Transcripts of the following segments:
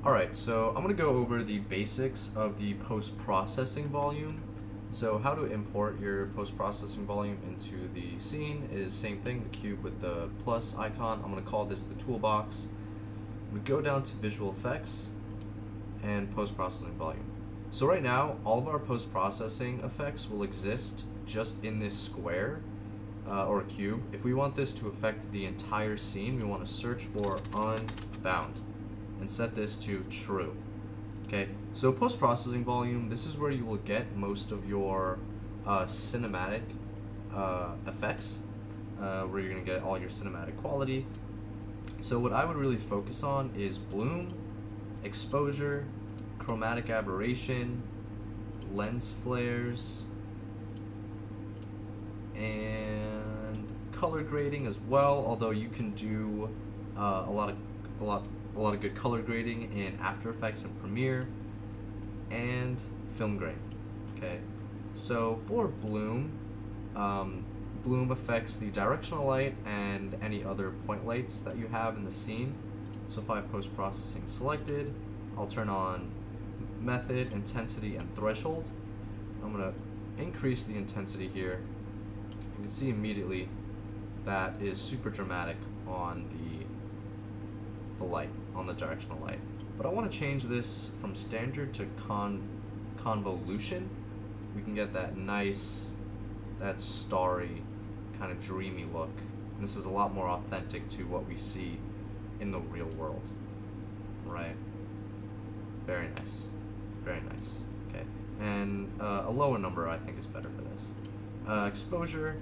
Alright, so I'm going to go over the basics of the post-processing volume. So how to import your post-processing volume into the scene is same thing, the cube with the plus icon. I'm going to call this the toolbox. We go down to visual effects and post-processing volume. So right now, all of our post-processing effects will exist just in this square or cube. If we want this to affect the entire scene, we want to search for unbound and set this to true. Okay, so post-processing volume, this is where you will get most of your cinematic effects, where you're going to get all your cinematic quality. So what I would really focus on is bloom, exposure, chromatic aberration, lens flares, and color grading as well, although you can do a lot of good color grading in After Effects and Premiere, and film grain. Okay, so for bloom, bloom affects the directional light and any other point lights that you have in the scene. So if I have post-processing selected, I'll turn on method, intensity, and threshold. I'm going to increase the intensity here. You can see immediately that is super dramatic on the light, on the directional light. But I want to change this from standard to convolution. We can get that nice, that starry, kind of dreamy look. And this is a lot more authentic to what we see in the real world, right? Very nice, very nice. Okay, and a lower number I think is better for this. Exposure,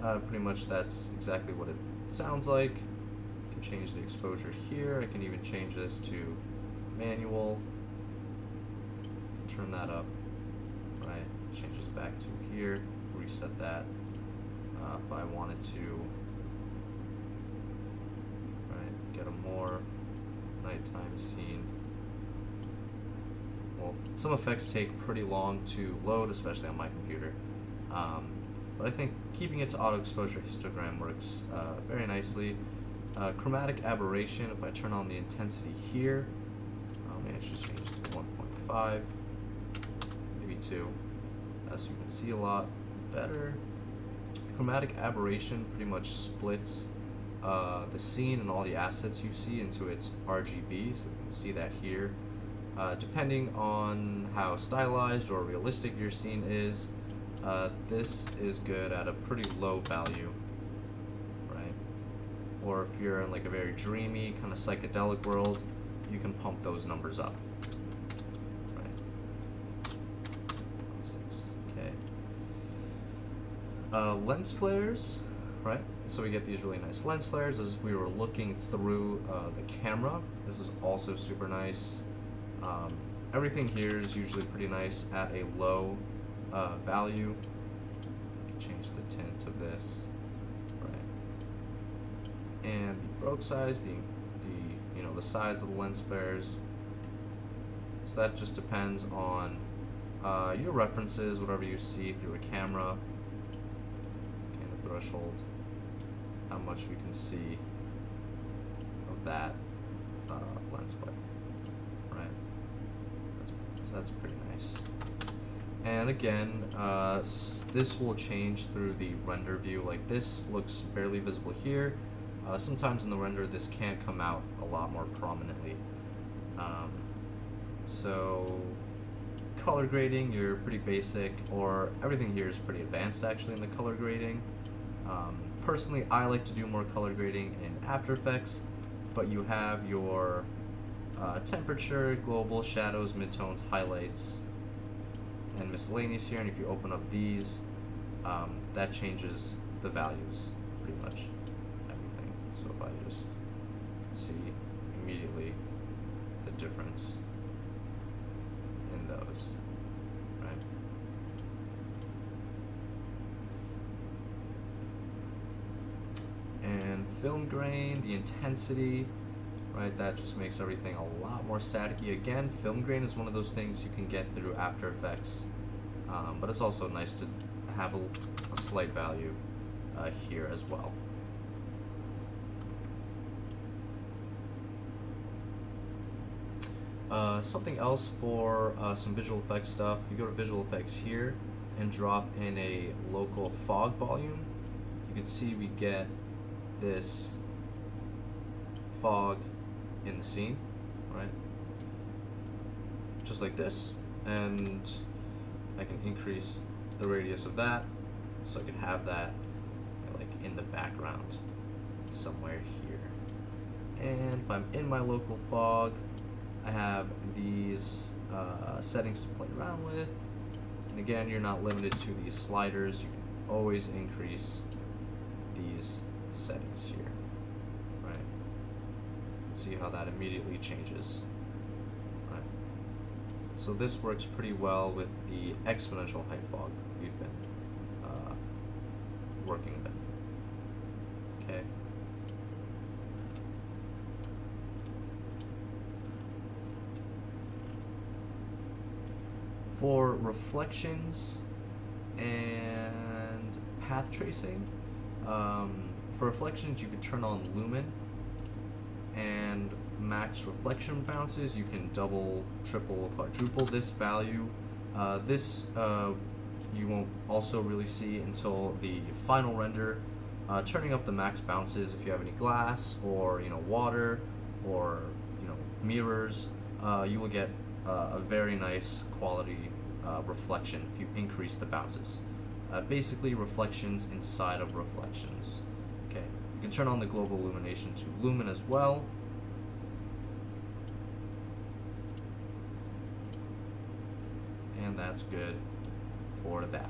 pretty much that's exactly what it sounds like. I can change the exposure here. I can even change this to manual. Turn that up, right? Change this back to here. Reset that. If I wanted to, right, get a more nighttime scene. Well, some effects take pretty long to load, especially on my computer. But I think keeping it to auto exposure histogram works very nicely. Chromatic aberration, if I turn on the intensity here, maybe I should change it to 1.5, maybe 2, so you can see a lot better. Chromatic aberration pretty much splits the scene and all the assets you see into its RGB, so you can see that here. Depending on how stylized or realistic your scene is, this is good at a pretty low value, right? Or if you're in like a very dreamy, kind of psychedelic world, you can pump those numbers up, right? 1.6, okay. Lens flares, right? So we get these really nice lens flares as if we were looking through the camera. This is also super nice. Everything here is usually pretty nice at a low value. You can change the tint of this, right? And the broke size, the size of the lens flares. So that just depends on your references, whatever you see through a camera. Okay, the threshold, how much we can see of that lens flare. That's pretty nice. And again, this will change through the render view. Like this looks barely visible here. Sometimes in the render this can come out a lot more prominently. So color grading, you're pretty basic, or everything here is pretty advanced actually in the color grading. Personally, I like to do more color grading in After Effects, but you have your temperature, global, shadows, midtones, highlights, and miscellaneous here. And if you open up these, that changes the values, pretty much everything. So if I just see immediately the difference in those, right? And film grain, the intensity, right, that just makes everything a lot more staticky. Again, film grain is one of those things you can get through After Effects, but it's also nice to have a slight value here as well. Something else for some visual effects stuff, you go to visual effects here and drop in a local fog volume. You can see we get this fog in the scene, right? Just like this, and I can increase the radius of that so I can have that like in the background somewhere here. And if I'm in my local fog, I have these settings to play around with. And again, you're not limited to these sliders. You can always increase these settings here, right? You can see how that immediately changes, right? So this works pretty well with the exponential height fog we've been working with, okay? For reflections and path tracing, for reflections you can turn on lumen, and max reflection bounces you can double, triple, quadruple this value. This you won't also really see until the final render. Turning up the max bounces if you have any glass or water or mirrors, you will get a very nice quality reflection if you increase the bounces. Basically reflections inside of reflections. Okay, you can turn on the global illumination to lumen as well. And that's good for that.